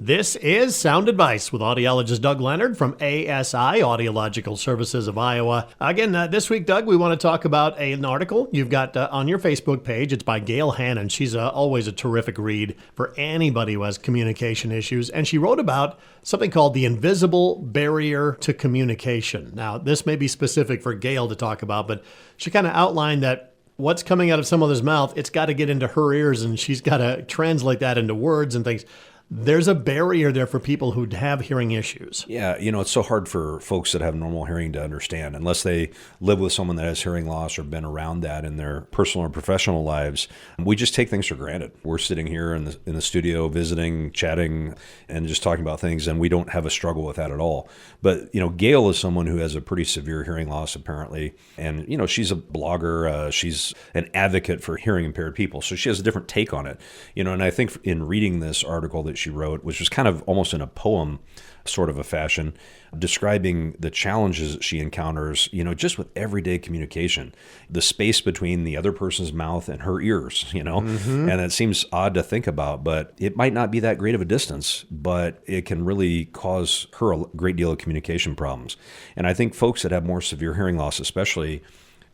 This is Sound Advice with audiologist Doug Leonard from ASI, Audiological Services of Iowa. Again, this week, Doug, we want to talk about an article you've got on your Facebook page. It's by Gail Hannon. She's always a terrific read for anybody who has communication issues. And she wrote about something called the invisible barrier to communication. Now, this may be specific for Gail to talk about, but she kind of outlined that what's coming out of some other's mouth, it's got to get into her ears, and she's got to translate that into words and things. There's a barrier there for people who have hearing issues. Yeah, it's so hard for folks that have normal hearing to understand unless they live with someone that has hearing loss or been around that in their personal or professional lives. We just take things for granted. We're sitting here in the studio visiting, chatting, and just talking about things, and we don't have a struggle with that at all. But, Gail is someone who has a pretty severe hearing loss, apparently, and, she's a blogger. She's an advocate for hearing impaired people, so she has a different take on it. And I think in reading this article that she wrote, which was kind of almost in a poem sort of a fashion, describing the challenges she encounters, just with everyday communication, the space between the other person's mouth and her ears, and it seems odd to think about, but it might not be that great of a distance, but it can really cause her a great deal of communication problems. And I think folks that have more severe hearing loss especially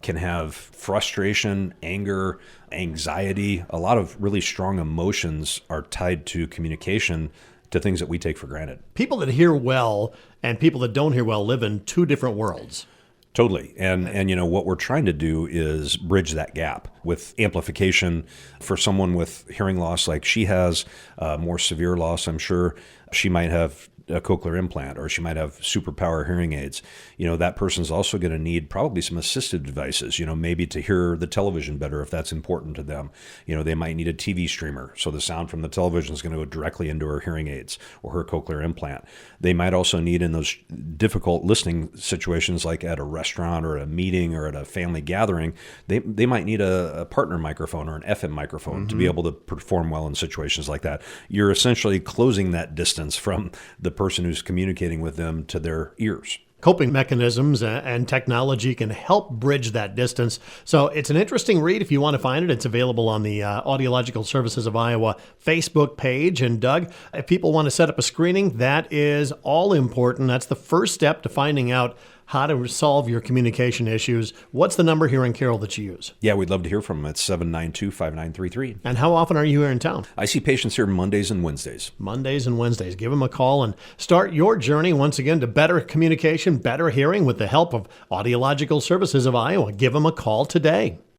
can have frustration, anger, anxiety. A lot of really strong emotions are tied to communication, to things that we take for granted. People that hear well and people that don't hear well live in two different worlds. Totally. And what we're trying to do is bridge that gap with amplification for someone with hearing loss like she has, more severe loss. I'm sure she might have a cochlear implant, or she might have superpower hearing aids. That person's also going to need probably some assistive devices, maybe to hear the television better if that's important to them. They might need a TV streamer, so the sound from the television is going to go directly into her hearing aids or her cochlear implant. They might also need, in those difficult listening situations, like at a restaurant or a meeting or at a family gathering, they might need a partner microphone or an FM microphone to be able to perform well in situations like that. You're essentially closing that distance from the person who's communicating with them to their ears. Coping mechanisms and technology can help bridge that distance. So it's an interesting read if you want to find it. It's available on the Audiological Services of Iowa Facebook page. And Doug, if people want to set up a screening, that is all important. That's the first step to finding out how to solve your communication issues. What's the number here in Carroll that you use? Yeah, we'd love to hear from them. It's 792-5933. And how often are you here in town? I see patients here Mondays and Wednesdays. Mondays and Wednesdays. Give them a call and start your journey once again to better communication, better hearing with the help of Audiological Services of Iowa. Give them a call today.